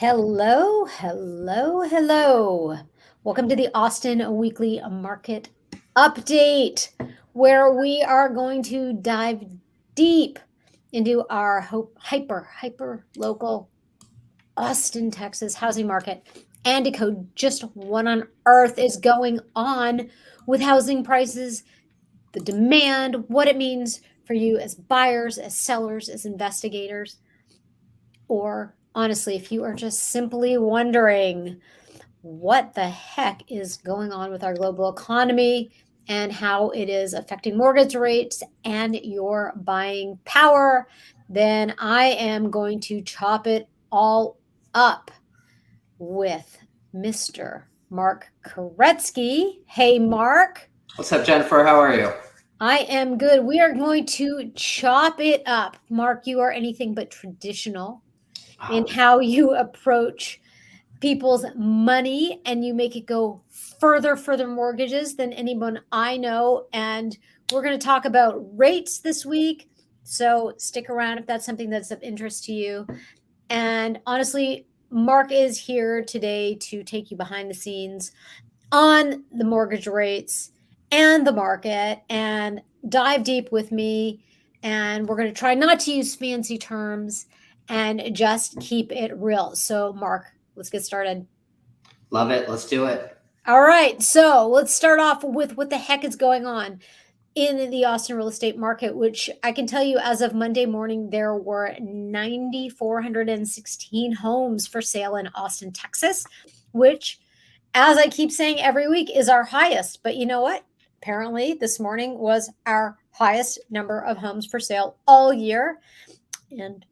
Hello, hello, hello. Welcome to the Austin Weekly Market Update, where we are going to dive deep into our hyper local Austin, Texas housing market and decode just what on earth is going on with housing prices, the demand, what it means for you as buyers, as sellers, as investigators, or honestly, if you are just simply wondering what the heck is going on with our global economy and how it is affecting mortgage rates and your buying power, then I am going to chop it all up with Mr. Mark Koretsky. Hey, Mark. What's up, Jennifer? How are you? I am good. We are going to chop it up. Mark, you are anything but traditional in how you approach people's money, and you make it go further mortgages than anyone I know. And we're going to talk about rates this week. So stick around if that's something that's of interest to you. And honestly, Mark is here today to take you behind the scenes on the mortgage rates and the market and dive deep with me. And we're going to try not to use fancy terms and just keep it real. So, Mark, let's get started. Love it. Let's do it. All right. So, let's start off with what the heck is going on in the Austin real estate market, which I can tell you as of Monday morning, there were 9,416 homes for sale in Austin, Texas, which, as I keep saying every week, is our highest. But you know what? Apparently, this morning was our highest number of homes for sale all year. And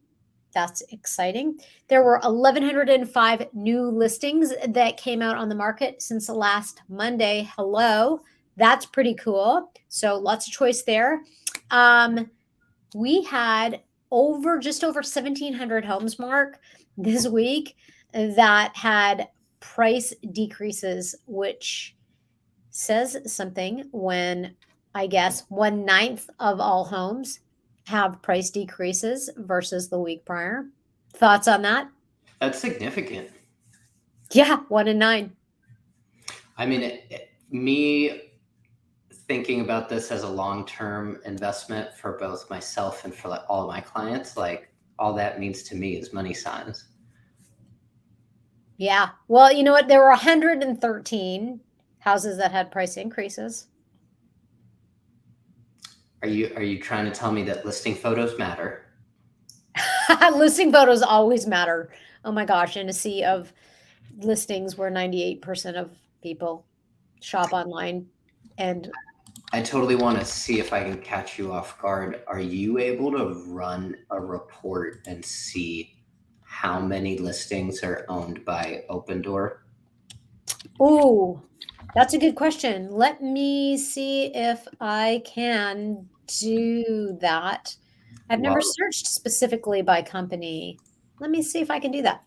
that's exciting. There were 1,105 new listings that came out on the market since last Monday. Hello. That's pretty cool. So lots of choice there. We had just over 1,700 homes, Mark, this week that had price decreases, which says something when I guess 1/9 of all homes have price decreases versus the week prior. Thoughts on that? That's significant. Yeah, 1 in 9. I mean, me thinking about this as a long-term investment for both myself and for all of my clients, all that means to me is money signs. Yeah. Well, you know what? There were 113 houses that had price increases. Are you trying to tell me that listing photos matter? Listing photos always matter. Oh my gosh, in a sea of listings where 98% of people shop online. And I totally want to see if I can catch you off guard. Are you able to run a report and see how many listings are owned by Opendoor? ooh, that's a good question. Let me see if I can do that. I've never Well, searched specifically by company. Let me see if I can do that.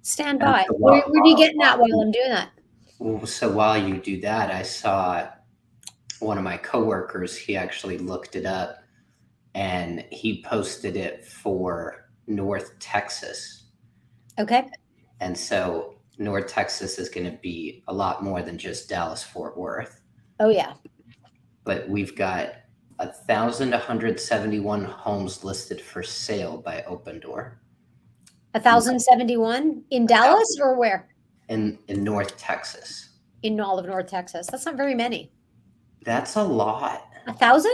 Stand and by. so Where are you getting at while I'm doing that? So while you do that, I saw one of my coworkers, he actually looked it up and he posted it for North Texas. Okay. And so North Texas is going to be a lot more than just Dallas-Fort Worth. Oh, yeah. But we've got 1,171 homes listed for sale by Opendoor. 1,071 in Dallas or where? In North Texas. In all of North Texas. That's not very many. That's a lot. 1,000?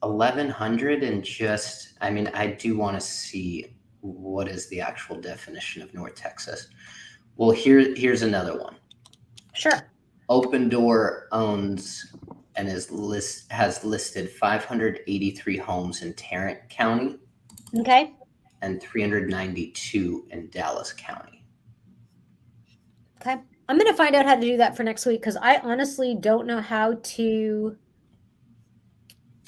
1,100 and just, I mean, I do want to see what is the actual definition of North Texas. Well, here's another one. Sure. Opendoor owns and has listed 583 homes in Tarrant County. Okay. And 392 in Dallas County. Okay. I'm going to find out how to do that for next week because I honestly don't know how to.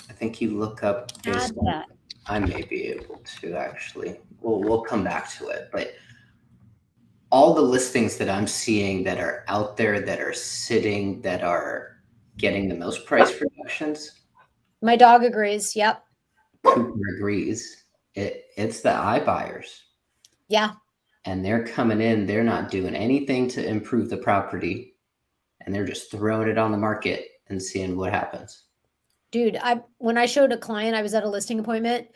I think you look up add that. I may be able to actually. We'll come back to it, but all the listings that I'm seeing that are out there that are sitting that are getting the most price reductions. My dog agrees. Yep. Cooper agrees. It's the iBuyers. Yeah. and they're coming in, they're not doing anything to improve the property, and they're just throwing it on the market and seeing what happens. Dude, when I showed a client, I was at a listing appointment,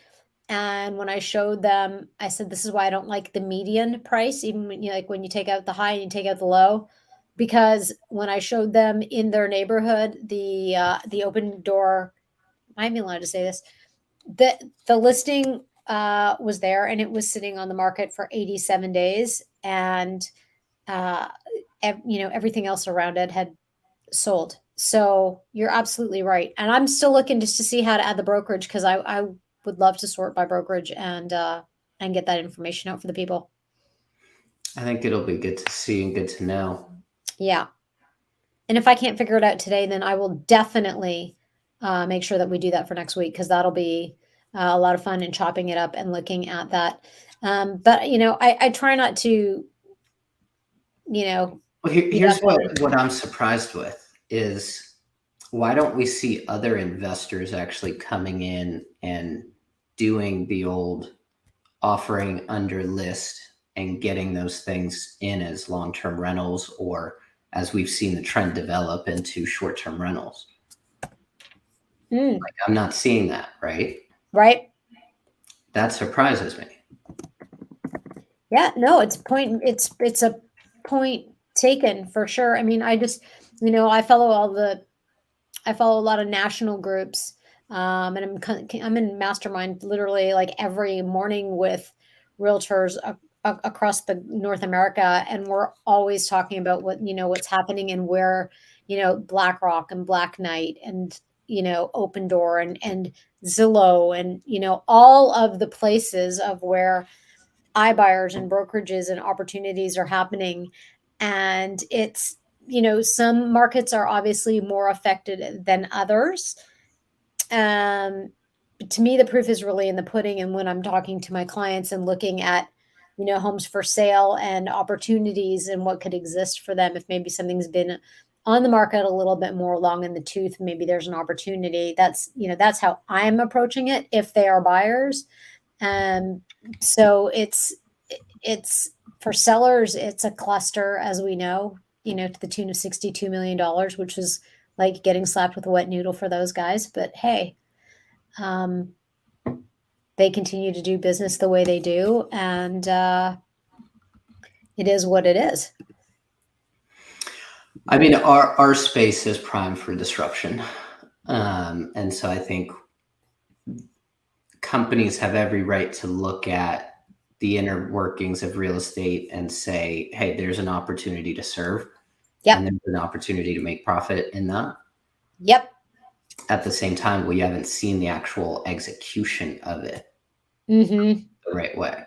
and when I showed them, I said, "This is why I don't like the median price, even when when you take out the high and you take out the low." Because when I showed them in their neighborhood, the open door, I'm allowed to say this, the listing was there and it was sitting on the market for 87 days, and uh, everything else around it had sold. So you're absolutely right. And I'm still looking just to see how to add the brokerage, because I would love to sort by brokerage and get that information out for the people. I think it'll be good to see and good to know. Yeah. And if I can't figure it out today, then I will definitely make sure that we do that for next week, because that'll be a lot of fun and chopping it up and looking at that. But I try not to, Well, beat here's up on it. what I'm surprised with is, why don't we see other investors actually coming in and doing the old offering under list and getting those things in as long-term rentals, or as we've seen the trend develop into short-term rentals? Mm, Like, I'm not seeing that, right? right? That surprises me. Yeah, no, it's a point taken for sure. I mean, I just, I follow a lot of national groups, and I'm in mastermind literally like every morning with realtors across the North America, and we're always talking about what's happening and where BlackRock and Black Knight and Open Door and Zillow and all of the places of where iBuyers and brokerages and opportunities are happening. And it's, some markets are obviously more affected than others. But to me, the proof is really in the pudding. And when I'm talking to my clients and looking at, homes for sale and opportunities and what could exist for them, if maybe something's been on the market a little bit more long in the tooth, maybe there's an opportunity. That's how I'm approaching it if they are buyers. So it's for sellers, it's a cluster, as we know, to the tune of $62 million, which is like getting slapped with a wet noodle for those guys. But hey, um, they continue to do business the way they do, and it is what it is. I mean, our space is primed for disruption. And so I think companies have every right to look at the inner workings of real estate and say, hey, there's an opportunity to serve. Yep. And there's an opportunity to make profit in that. Yep. At the same time, we haven't seen the actual execution of it Mm-hmm. the right way.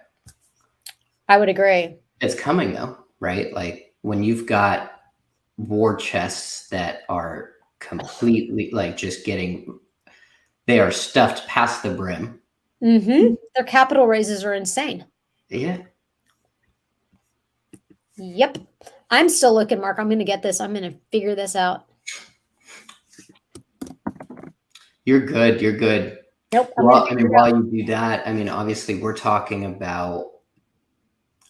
I would agree. It's coming though, right? Like, when you've got war chests that are completely like just they are stuffed past the brim. Mm-hmm. Their capital raises are insane. Yeah. Yep. I'm still looking, Mark. I'm going to get this. I'm going to figure this out. You're good. You're good. Nope. Well, I mean, while you do that, I mean, obviously we're talking about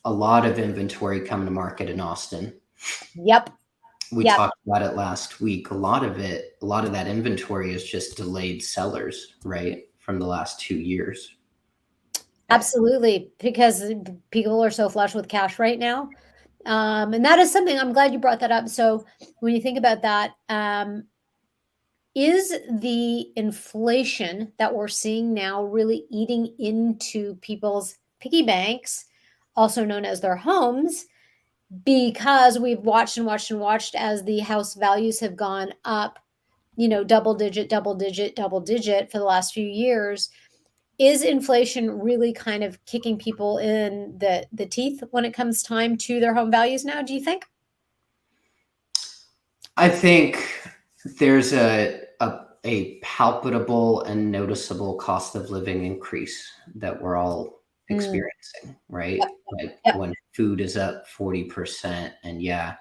a lot of inventory coming to market in Austin. Yep. We talked about it last week. A lot of that inventory is just delayed sellers, right? From the last 2 years. Absolutely. Because people are so flush with cash right now. And that is something, I'm glad you brought that up. So when you think about that, is the inflation that we're seeing now really eating into people's piggy banks, also known as their homes? Because we've watched and watched and watched as the house values have gone up, double digit for the last few years. Is inflation really kind of kicking people in the teeth when it comes time to their home values now, do you think? I think there's a palpable and noticeable cost of living increase that we're all experiencing, right? Like when food is up 40%, and yeah,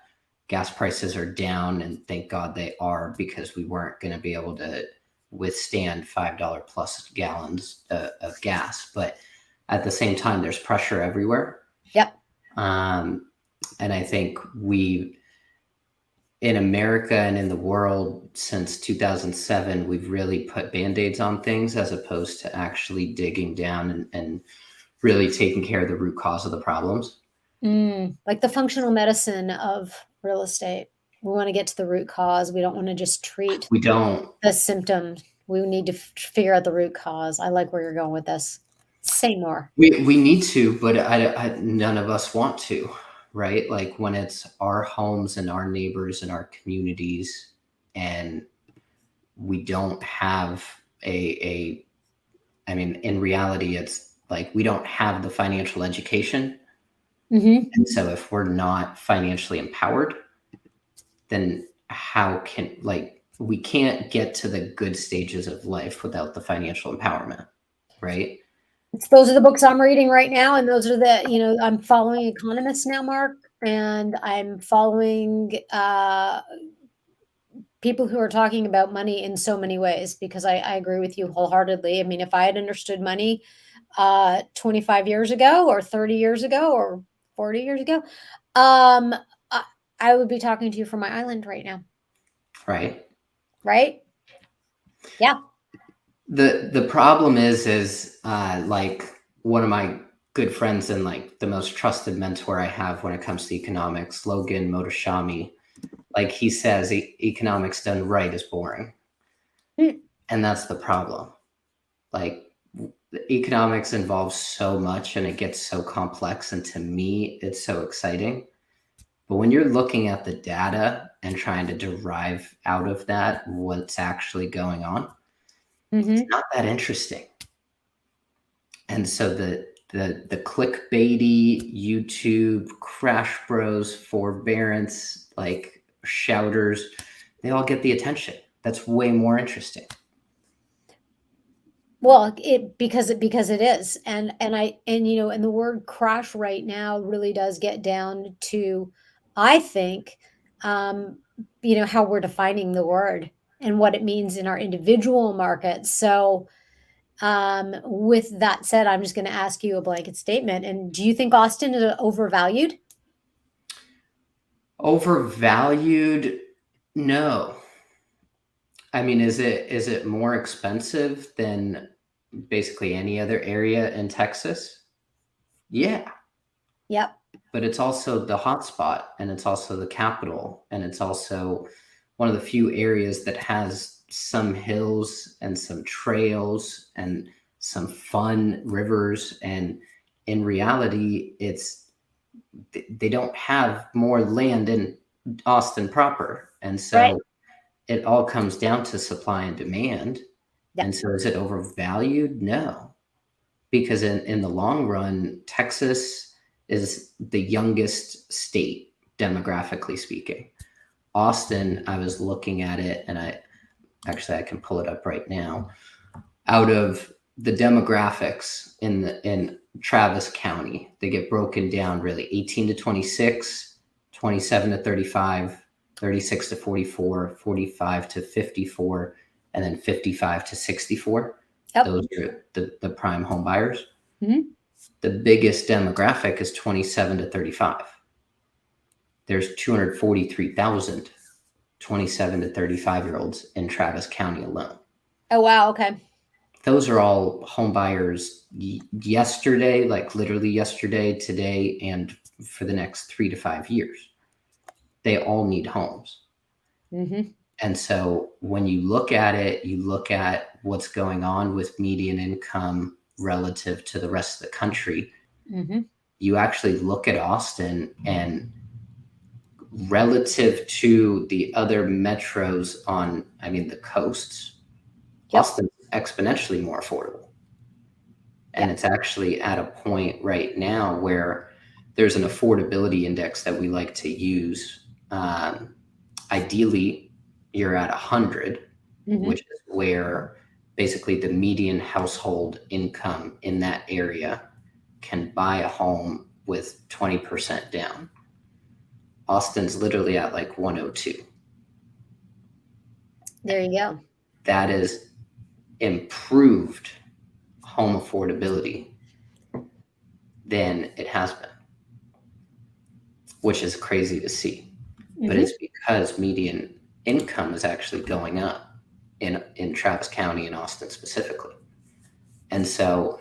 gas prices are down, and thank God they are, because we weren't going to be able to withstand $5 plus gallons of gas. But at the same time, there's pressure everywhere. Yep. And I think in America and in the world since 2007, we've really put Band-Aids on things as opposed to actually digging down and really taking care of the root cause of the problems. Like the functional medicine of real estate. We want to get to the root cause. We don't want to just treat We don't. the symptom. We need to figure out the root cause. I like where you're going with this. Say more. We need to, but none of us want to, right? Like when it's our homes and our neighbors and our communities, and we don't have I mean, in reality, it's like we don't have the financial education. Mm-hmm. And so if we're not financially empowered, then how can, like, we can't get to the good stages of life without the financial empowerment, right? Those are the books I'm reading right now, and those are I'm following economists now, Mark, and I'm following people who are talking about money in so many ways because I agree with you wholeheartedly. I mean, if I had understood money 25 years ago or 30 years ago or 40 years ago, um, I, I would be talking to you from my island right now, Right. right? Yeah. The problem is like one of my good friends and like the most trusted mentor I have when it comes to economics, Logan Motoshami, like he says, economics done right is boring. Mm. And that's the problem. Like economics involves so much and it gets so complex. And to me, it's so exciting. But when you're looking at the data and trying to derive out of that what's actually going on, it's Mm-hmm. not that interesting. And so the clickbaity YouTube crash bros, forbearance, like shouters, they all get the attention. That's way more interesting. Well, because it is, and the word crash right now really does get down to, I think, how we're defining the word and what it means in our individual markets. So, with that said, I'm just going to ask you a blanket statement. And do you think Austin is overvalued? Overvalued? No. I mean, is it more expensive than basically any other area in Texas? Yeah, Yep. but it's also the hotspot and it's also the capital and it's also one of the few areas that has some hills and some trails and some fun rivers. And in reality, they don't have more land in Austin proper. And Right. so it all comes down to supply and demand. Yep. And so is it overvalued? No, because in the long run, Texas is the youngest state demographically speaking. Austin, I was looking at it, and I can pull it up right now. Out of the demographics in Travis County, they get broken down really 18 to 26, 27 to 35, 36 to 44, 45 to 54, and then 55 to 64. Yep. Those are the prime home buyers. Mm-hmm. The biggest demographic is 27 to 35. There's 243,000 27 to 35-year-olds in Travis County alone. Oh, wow. Okay. Those are all home buyers yesterday, like literally yesterday, today, and for the next 3 to 5 years. They all need homes. Mm-hmm. And so when you look at it, you look at what's going on with median income relative to the rest of the country. Mm-hmm. You actually look at Austin and relative to the other metros on, I mean, the coasts, Yep. Austin's exponentially more affordable. And Yep. it's actually at a point right now where there's an affordability index that we like to use. Ideally, you're at 100, Mm-hmm. which is where basically the median household income in that area can buy a home with 20% down. Austin's literally at like 102. There you go. That is improved home affordability than it has been. which is crazy to see. But Mm-hmm. it's because median income is actually going up in Travis County and Austin specifically. And so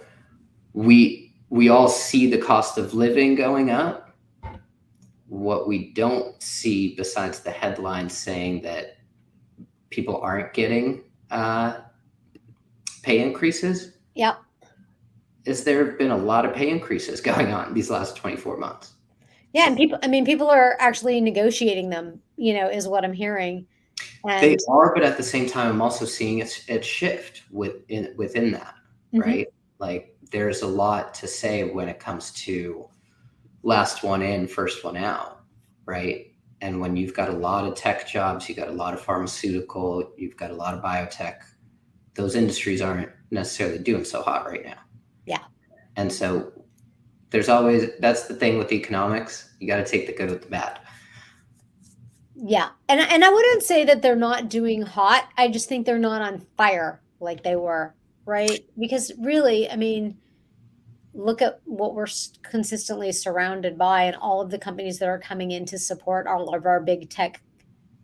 we all see the cost of living going up. What we don't see, besides the headlines saying that people aren't getting pay increases, Yeah. is there have been a lot of pay increases going on these last 24 months. Yeah, and people are actually negotiating them, is what I'm hearing. They And are, but at the same time, I'm also seeing it shift within that, mhm. right? Like there's a lot to say when it comes to last one in, first one out, right? And when you've got a lot of tech jobs, you've got a lot of pharmaceutical, you've got a lot of biotech, those industries aren't necessarily doing so hot right now. Yeah. And so there's always, that's the thing with economics. You got to take the good with the bad. Yeah. And I wouldn't say that they're not doing hot. I just think they're not on fire like they were, right? Because really, I mean, look at what we're consistently surrounded by and all of the companies that are coming in to support all of our big tech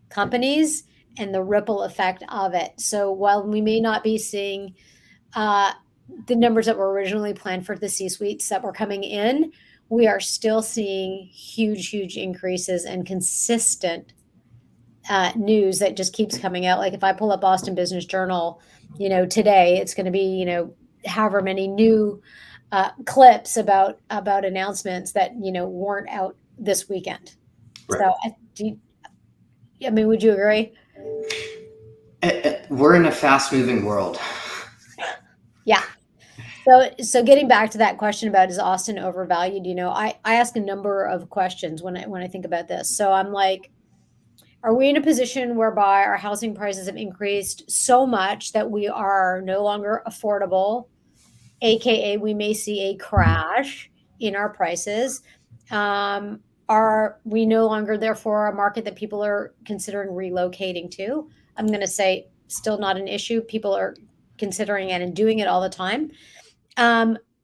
companies and the ripple effect of it. So while we may not be seeing uh, the numbers that were originally planned for the C-suites that were coming in, we are still seeing huge, huge increases and consistent news that just keeps coming out. Like if I pull up Boston Business Journal, today it's going to be, however many new clips about announcements that weren't out this weekend. Right. So I mean, would you agree? We're in a fast moving world. Yeah. So getting back to that question about is Austin overvalued, I ask a number of questions when I think about this. So I'm like, are we in a position whereby our housing prices have increased so much that we are no longer affordable, aka we may see a crash in our prices? Are we no longer therefore a market that people are considering relocating to? I'm going to say still not an issue. People are considering it and doing it all the time.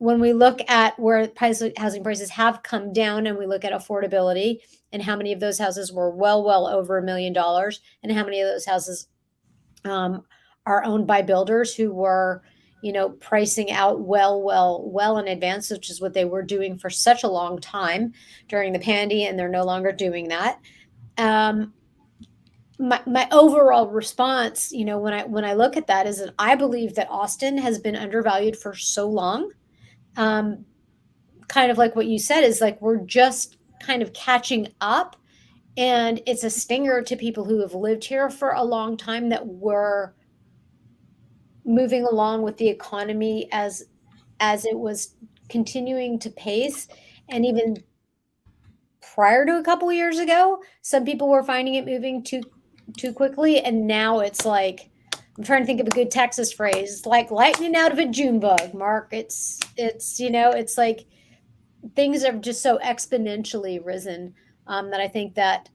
When we look at where housing prices have come down and we look at affordability and how many of those houses were well over $1 million and how many of those houses um, are owned by builders who were pricing out well in advance, which is what they were doing for such a long time during the pandy, and they're no longer doing that. um, my overall response, when I look at that, is that I believe that Austin has been undervalued for so long. um, Kind of like what you said, is like we're just kind of catching up, and it's a stinger to people who have lived here for a long time that were moving along with the economy as it was continuing to pace. And even prior to a couple of years ago, some people were finding it moving too quickly, and now it's like, I'm trying to think of a good Texas phrase. It's like lightning out of a June bug, Mark. It's like things have just so exponentially risen, that I think that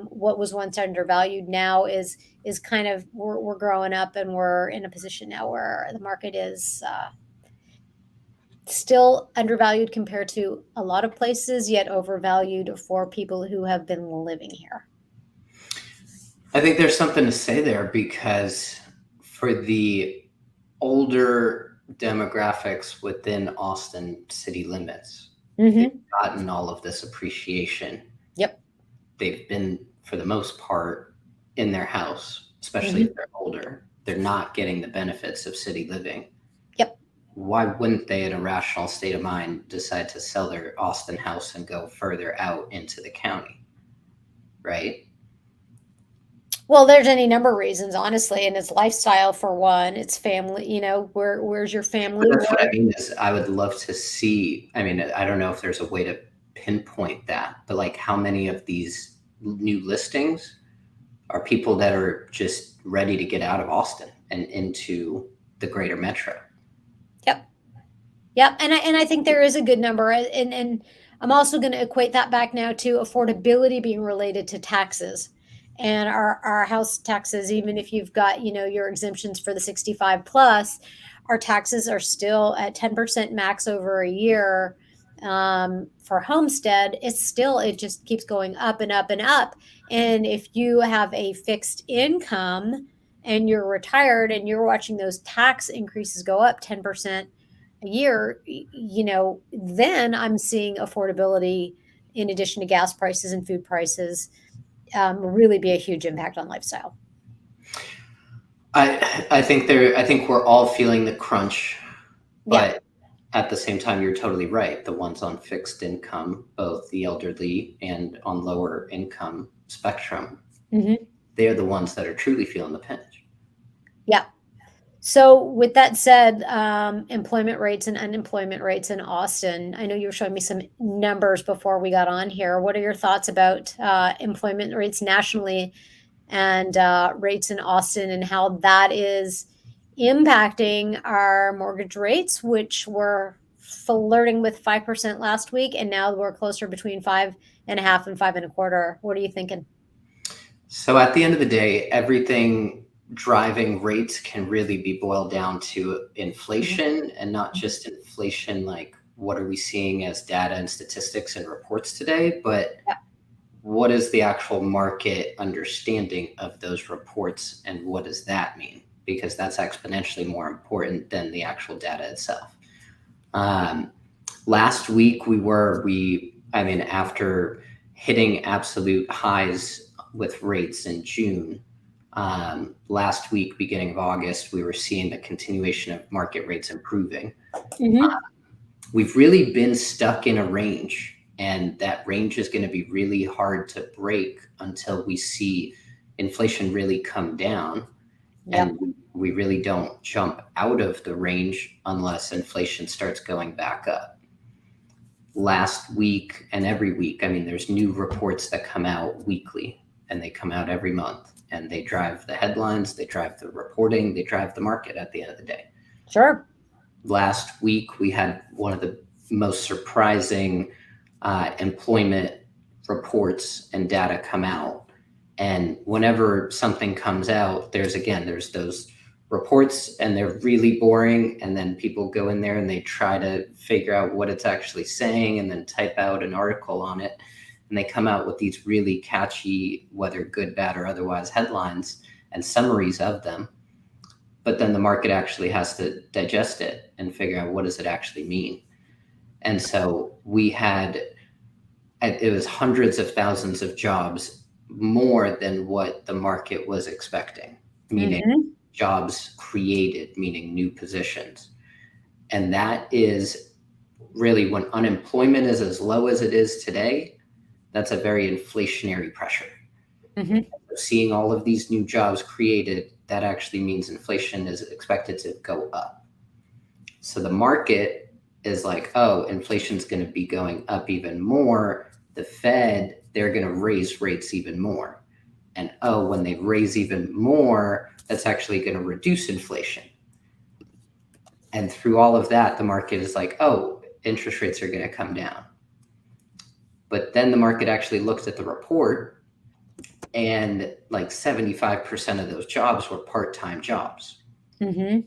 what was once undervalued now is kind of, we're growing up, and we're in a position now where the market is still undervalued compared to a lot of places, yet overvalued for people who have been living here. I think there's something to say there because for the older demographics within Austin city limits, they've Mm-hmm. gotten all of this appreciation. Yep. They've been, for the most part, in their house, especially Mm-hmm. if they're older. They're not getting the benefits of city living. Yep. Why wouldn't they, in a rational state of mind, decide to sell their Austin house and go further out into the county? Right? Well, there's any number of reasons, honestly, and it's lifestyle for one. It's family. Where's your But family? that's what I mean is I would love to see. I mean, I don't know if there's a way to pinpoint that, but like how many of these new listings are people that are just ready to get out of Austin and into the greater metro? Yep. Yep. And I think there is a good number, and I'm also going to equate that back now to affordability being related to taxes, and our house taxes. Even if you've got your exemptions for the 65 plus, our taxes are still at 10% max over a year. For homestead, it just keeps going up and up and up. And if you have a fixed income and you're retired and you're watching those tax increases go up 10% a year, then I'm seeing affordability in addition to gas prices and food prices really be a huge impact on lifestyle. I think we're all feeling the crunch, Yeah. but at the same time, you're totally right. The ones on fixed income, both the elderly and on lower income spectrum, Mm-hmm. they're the ones that are truly feeling the pinch. Yeah. So, with that said, employment rates and unemployment rates in Austin. I know you were showing me some numbers before we got on here. What are your thoughts about employment rates nationally and rates in Austin, and how that is impacting our mortgage rates, which were flirting with 5% last week, and now we're closer between 5.5 and 5.25. What are you thinking? So at the end of the day, everything driving rates can really be boiled down to Mhm. inflation, and not just inflation like what are we seeing as data and statistics and reports today, but Yeah. what is the actual market understanding of those reports and what does that mean? Because that's exponentially more important than the actual data itself. Um, Last week after hitting absolute highs with rates in June, last week, beginning of August, we were seeing the continuation of market rates improving. Hmm. We've really been stuck in a range, and that range is going to be really hard to break until we see inflation really come down, Yep. and we really don't jump out of the range unless inflation starts going back up. Last week and every week, there's new reports that come out weekly, and they come out every month, and they drive the headlines, they drive the reporting, they drive the market at the end of the day. Sure. Last week, we had one of the most surprising employment reports and data come out. And whenever something comes out, there's those reports, and they're really boring. And then people go in there and they try to figure out what it's actually saying and then type out an article on it. And they come out with these really catchy, whether good, bad, or otherwise, headlines and summaries of them. But then the market actually has to digest it and figure out what does it actually mean. And so it was hundreds of thousands of jobs more than what the market was expecting, meaning Hmm. jobs created, meaning new positions. And that is really, when unemployment is as low as it is today, that's a very inflationary pressure. Hmm. Seeing all of these new jobs created, that actually means inflation is expected to go up. So the market is like, oh, inflation's going to be going up even more. The Fed, they're going to raise rates even more. And oh, when they raise even more, that's actually going to reduce inflation. And through all of that, the market is like, oh, interest rates are going to come down. But then the market actually looks at the report, and like 75% of those jobs were part-time jobs. Hmm.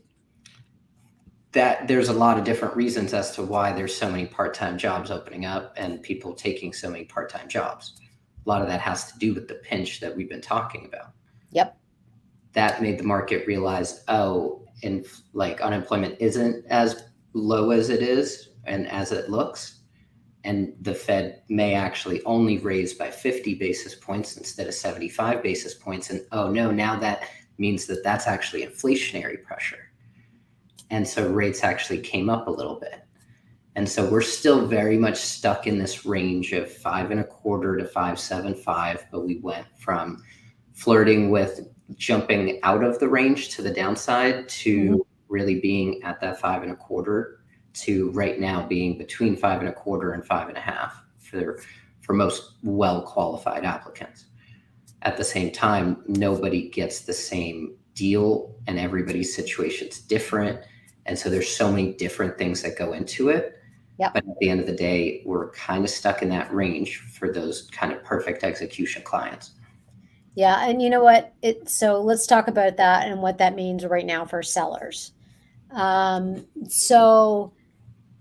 That there's a lot of different reasons as to why there's so many part-time jobs opening up and people taking so many part-time jobs. A lot of that has to do with the pinch that we've been talking about. Yep. That made the market realize, oh, and like unemployment isn't as low as it is and as it looks. And the Fed may actually only raise by 50 basis points instead of 75 basis points. And oh no, now that means that that's actually inflationary pressure. And so rates actually came up a little bit. And so we're still very much stuck in this range of 5.25 to 5.75, but we went from flirting with jumping out of the range to the downside Hmm. to really being at that 5.25 to right now being between 5.25 and 5.5 for most well qualified applicants. At the same time, nobody gets the same deal, and everybody's situation's different. And so there's so many different things that go into it. Yep. But at the end of the day, we're kind of stuck in that range for those kind of perfect execution clients. Yeah, and you know what? So let's talk about that and what that means right now for sellers. So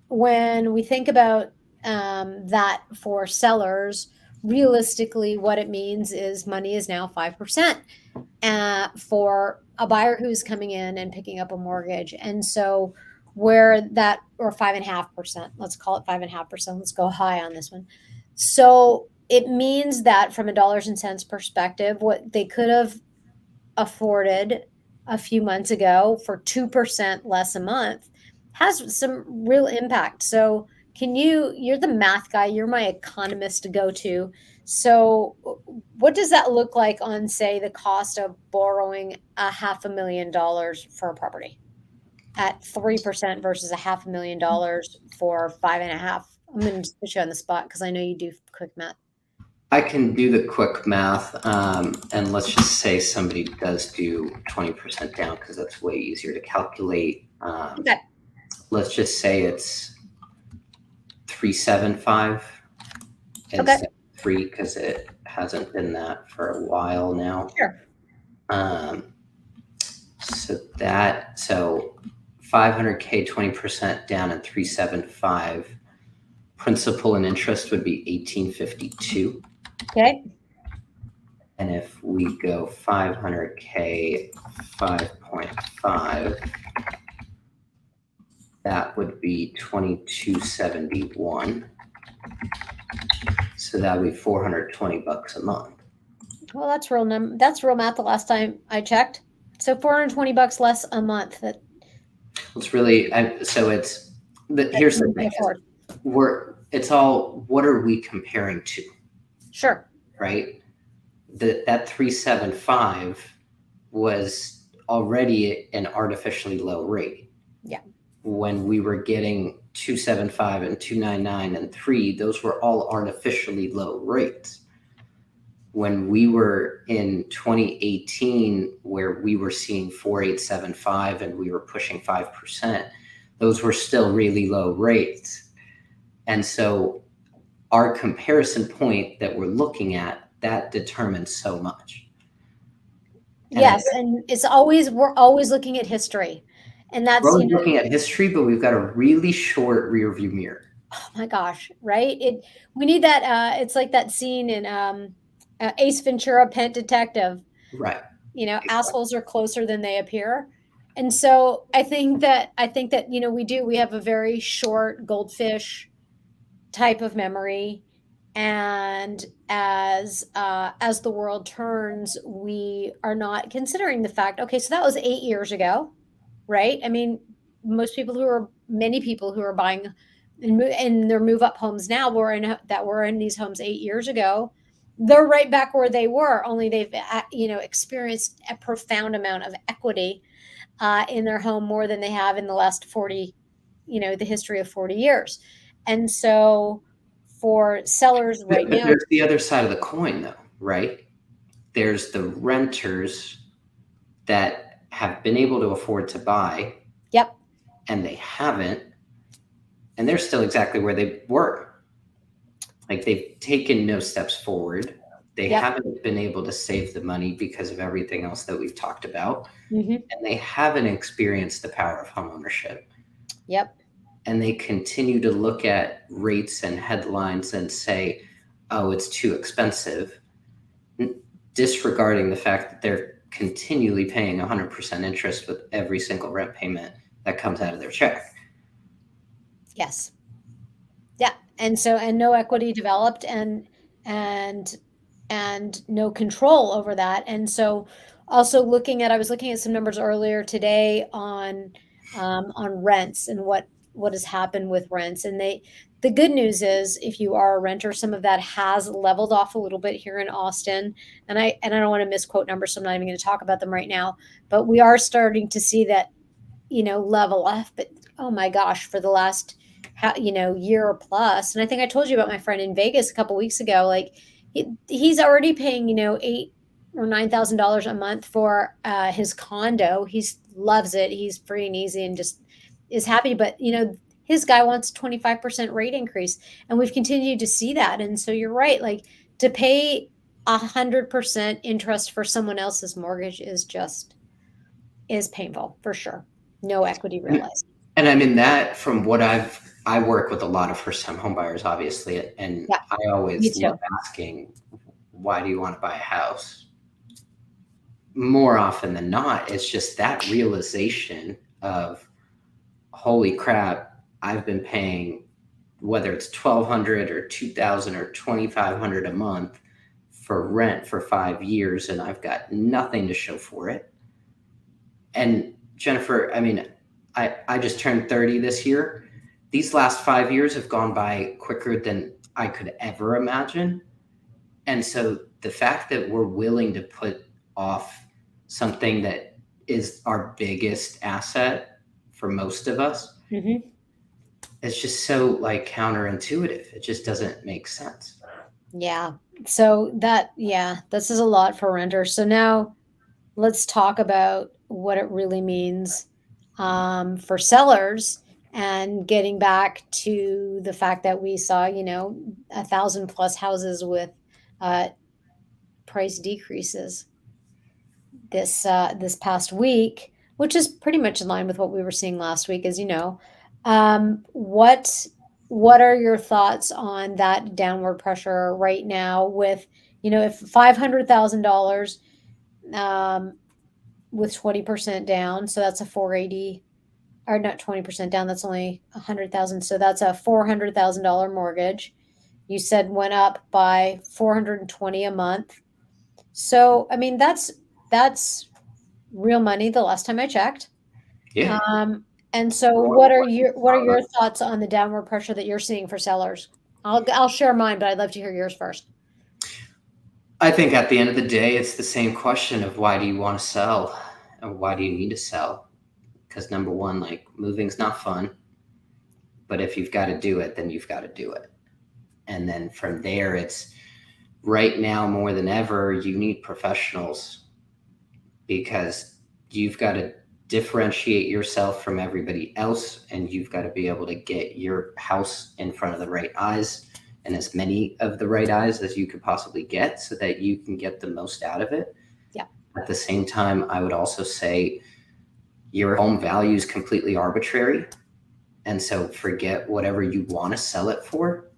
when we think about that for sellers, realistically, what it means is money is now 5% for a buyer who's coming in and picking up a mortgage. And so, where that, or 5.5%, let's call it 5.5%, let's go high on this one. So, it means that from a dollars and cents perspective, what they could have afforded a few months ago for 2% less a month has some real impact. So, you're the math guy, you're my economist to go to. So, what does that look like on, say, the cost of borrowing $500,000 for a property at 3% versus $500,000 for 5.5? I'm going to put you on the spot because I know you do quick math. I can do the quick math, and let's just say somebody does do 20% down because that's way easier to calculate. Okay. Let's just say it's 375 Okay. instead of 3 because it hasn't been that for a while now. Sure. So 500K, 20% down, and 375. Principal and interest would be 1852. Okay. And if we go 500K, 5.5, that would be 2271. So that would be $420 a month. Well, that's real that's real math the last time I checked. So $420 less a month. It's really, here's the thing. It's all, what are we comparing to? Sure. Right? That 375 was already an artificially low rate. Yeah. When we were getting 275 and 299 and 3, those were all artificially low rates. When we were in 2018, where we were seeing 4875 and we were pushing 5%, those were still really low rates. And so our comparison point that we're looking at, that determines so much. Yes, and we're always looking at history. And that's, we're looking at history, but we've got a really short rear view mirror. Oh my gosh, right? We need that, it's like that scene in Ace Ventura, Pet Detective. Right. Exactly. Assholes are closer than they appear. And so I think that we have a very short goldfish type of memory. And as the world turns, we are not considering the fact, okay, so that was 8 years ago, right? I mean, many people who are buying in their move up homes now were in these homes 8 years ago. They're right back where they were, only they've experienced a profound amount of equity in their home, more than they have in the last 40, the history of 40 years. And so for sellers right now, there's the other side of the coin, though, right? There's the renters that have been able to afford to buy. Yep. And they haven't, and they're still exactly where they were. Like, they've taken no steps forward. They haven't been able to save the money because of everything else that we've talked about. Mm-hmm. And they haven't experienced the power of homeownership. Yep. And they continue to look at rates and headlines and say, oh, it's too expensive, disregarding the fact that they're continually paying 100% interest with every single rent payment that comes out of their check. Yes. Yeah. And no equity developed and no control over that. And so also I was looking at some numbers earlier today on rents and what has happened with rents. And the good news is, if you are a renter, some of that has leveled off a little bit here in Austin. And I don't want to misquote numbers, so I'm not even going to talk about them right now. But we are starting to see that, level off. But oh my gosh, for the last year or plus. And I think I told you about my friend in Vegas a couple weeks ago. Like, he's already paying, $8,000 or $9,000 a month for his condo. He loves it. He's free and easy and just is happy. But, his guy wants 25% rate increase. And we've continued to see that. And so you're right. Like, to pay 100% interest for someone else's mortgage is painful, for sure. No equity realized. And I mean, that, from what I've I work with a lot of first-time homebuyers, obviously, and Yeah, I me always love too. asking, "Why do you want to buy a house?" More often than not, it's just that realization of, "Holy crap, I've been paying whether it's 1,200 or 2,000 or 2,500 a month for rent for 5 years, and I've got nothing to show for it." And Jennifer, I mean, I just turned 30 this year. These last 5 years have gone by quicker than I could ever imagine. And so the fact that we're willing to put off something that is our biggest asset for most of us, Hmm. it's just so like counterintuitive. It just doesn't make sense. Yeah. So yeah, this is a lot for renters. So now let's talk about what it really means for sellers and getting back to the fact that we saw, 1,000 plus houses with uh, price decreases this past week, which is pretty much in line with what we were seeing last week, as you know. What are your thoughts on that downward pressure right now? With if $500,000 um, with 20% down, so that's a 480, or not 20% down, that's only 100,000, so that's a $400,000 mortgage. You said went up by 420 a month. So I mean that's real money the last time I checked. Yeah. And so what are your thoughts on the downward pressure that you're seeing for sellers? I'll share mine, but I'd love to hear yours first. I think at the end of the day, it's the same question of why do you want to sell and why do you need to sell? Because number one, like moving's not fun, but if you've got to do it, then you've got to do it. And then from there, it's right now more than ever, you need professionals because you've got to differentiate yourself from everybody else and you've got to be able to get your house in front of the right eyes and as many of the right eyes as you could possibly get so that you can get the most out of it. Yeah. At the same time, I would also say your home value is completely arbitrary. And so forget whatever you want to sell it for.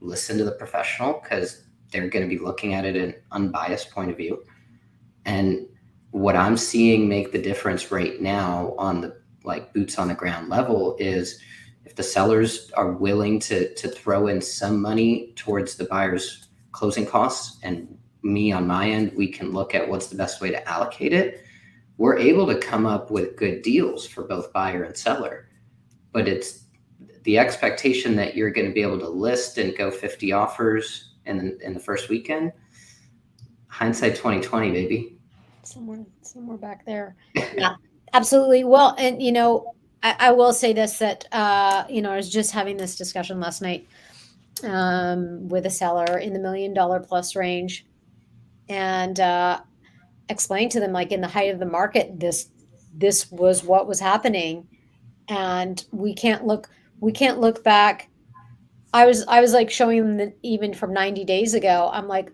Listen to the professional because they're going to be looking at it in an unbiased point of view. And what I'm seeing make the difference right now on the like boots on the ground level is if the sellers are willing to throw in some money towards the buyer's closing costs and me on my end, we can look at what's the best way to allocate it. We're able to come up with good deals for both buyer and seller, but it's the expectation that you're going to be able to list and go 50 offers in the first weekend. Hindsight 2020, baby. Somewhere back there. Yeah, absolutely. Well, and I will say this, that I was just having this discussion last night with a seller in the $1 million plus range, and explained to them, like, in the height of the market, this was what was happening, and we can't look back. I was like showing them that even from 90 days ago, I'm like,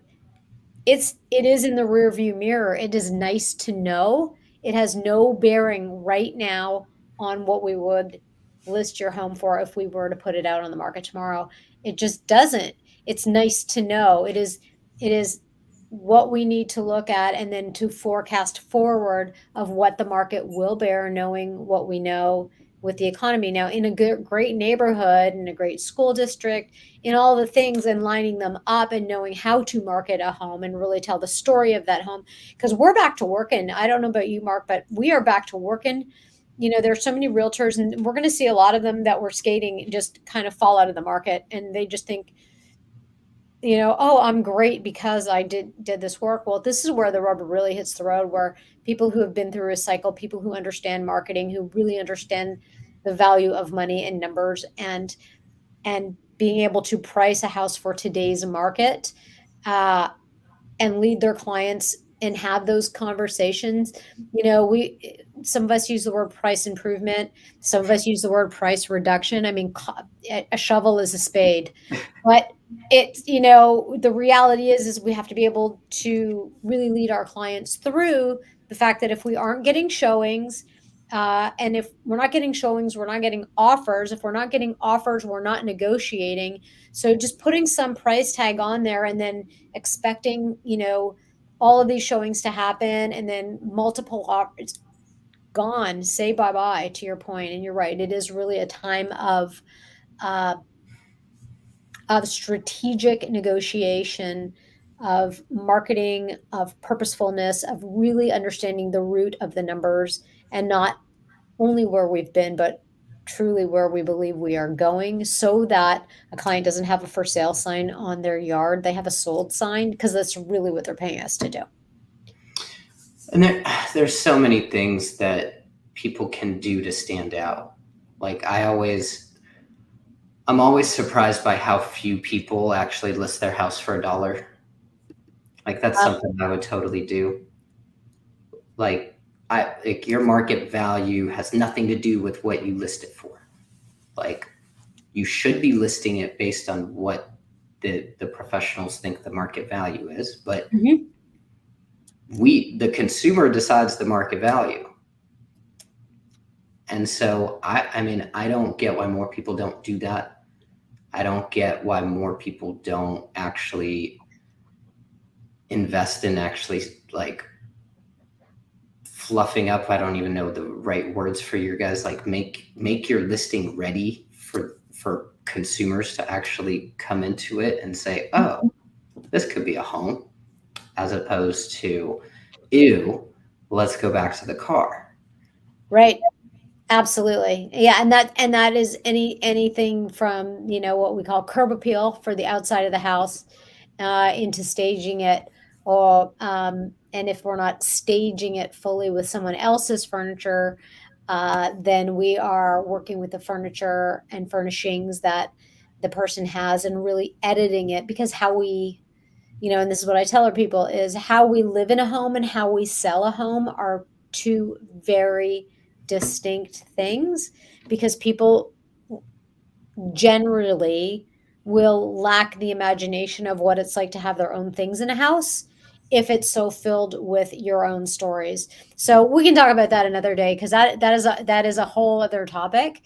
it is in the rear view mirror. It is nice to know. It has no bearing right now on what we would list your home for if we were to put it out on the market tomorrow. It just doesn't. It's nice to know. It is what we need to look at, and then to forecast forward of what the market will bear, knowing what we know with the economy now in a good, great neighborhood, in a great school district, in all the things, and lining them up and knowing how to market a home and really tell the story of that home. Because we're back to working. I don't know about you, Mark, but we are back to working. There's so many realtors, and we're going to see a lot of them that were skating just kind of fall out of the market, and they just think, oh, I'm great because I did this work. Well, this is where the rubber really hits the road, where people who have been through a cycle, people who understand marketing, who really understand the value of money and numbers, and being able to price a house for today's market, uh, and lead their clients and have those conversations. We some of us use the word price improvement, some of us use the word price reduction. I mean, a shovel is a spade, but the reality is we have to be able to really lead our clients through the fact that if we aren't getting showings, And if we're not getting showings, we're not getting offers. If we're not getting offers, we're not negotiating. So just putting some price tag on there and then expecting, all of these showings to happen and then multiple offers gone. Say bye bye to your point. And you're right. It is really a time uh, of strategic negotiation, of marketing, of purposefulness, of really understanding the root of the numbers and not only where we've been, but truly where we believe we are going so that a client doesn't have a for sale sign on their yard. They have a sold sign because that's really what they're paying us to do. And there's so many things that people can do to stand out. Like I'm always surprised by how few people actually list their house for $1. Like that's something I would totally do. Like your market value has nothing to do with what you list it for. Like you should be listing it based on what the professionals think the market value is, but the consumer decides the market value. And so I mean, I don't get why more people don't do that. I don't get why more people don't actually invest in actually like fluffing up. I don't even know the right words for you guys. Like make your listing ready for consumers to actually come into it and say, oh, this could be a home, as opposed to, ew, let's go back to the car. Right. Absolutely. Yeah, and that is anything from, what we call curb appeal for the outside of the house, into staging it, or and if we're not staging it fully with someone else's furniture, then we are working with the furniture and furnishings that the person has and really editing it because how we, and this is what I tell our people is how we live in a home and how we sell a home are two very distinct things because people generally will lack the imagination of what it's like to have their own things in a house if it's so filled with your own stories. So we can talk about that another day because that is a whole other topic.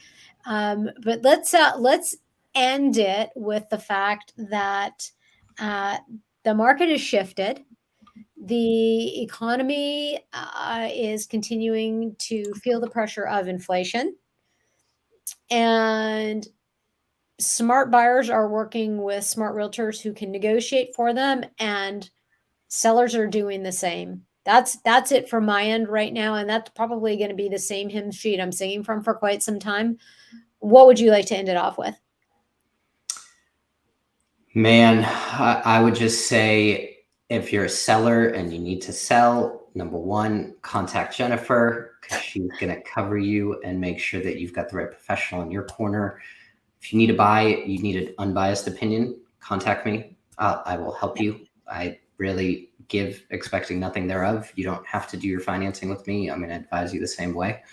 But let's end it with the fact that uh, the market has shifted. The economy is continuing to feel the pressure of inflation, and smart buyers are working with smart realtors who can negotiate for them, and sellers are doing the same. That's it from my end right now, and that's probably going to be the same hymn sheet I'm singing from for quite some time. What would you like to end it off with? Man, I would just say if you're a seller and you need to sell, number one, contact Jennifer because she's going to cover you and make sure that you've got the right professional in your corner. If you need to buy, you need an unbiased opinion, contact me. I will help you. I really give expecting nothing thereof. You don't have to do your financing with me. I'm going to advise you the same way.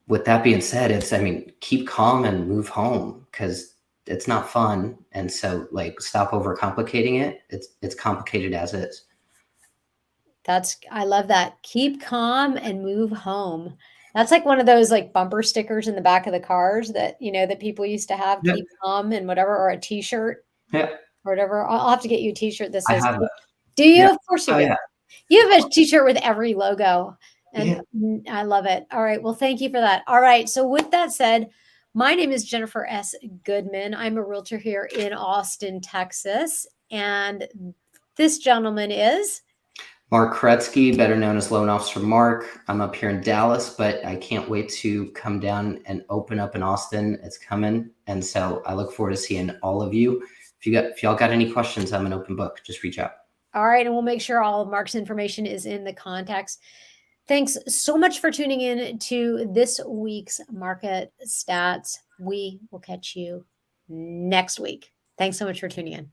With that being said, keep calm and move home because it's not fun. And so like stop overcomplicating it. It's complicated as is. I love that. Keep calm and move home. That's like one of those like bumper stickers in the back of the cars that, that people used to have, Yep. keep calm and whatever, or a t-shirt Yeah. or whatever. I'll have to get you a t-shirt that I says, have that. do you? Yeah. Of course you Oh do. yeah. You have a t-shirt with every logo and Yeah. I love it. All right. Well, thank you for that. All right. So with that said, my name is Jennifer S. Goodman. I'm a realtor here in Austin, Texas. And this gentleman is Mark Kretzky, better known as Loan Officer Mark. I'm up here in Dallas, but I can't wait to come down and open up in Austin. It's coming. And so I look forward to seeing all of you. If y'all got any questions, I'm an open book. Just reach out. all right. And we'll make sure all of Mark's information is in the contacts. Thanks so much for tuning in to this week's market stats. We will catch you next week. Thanks so much for tuning in.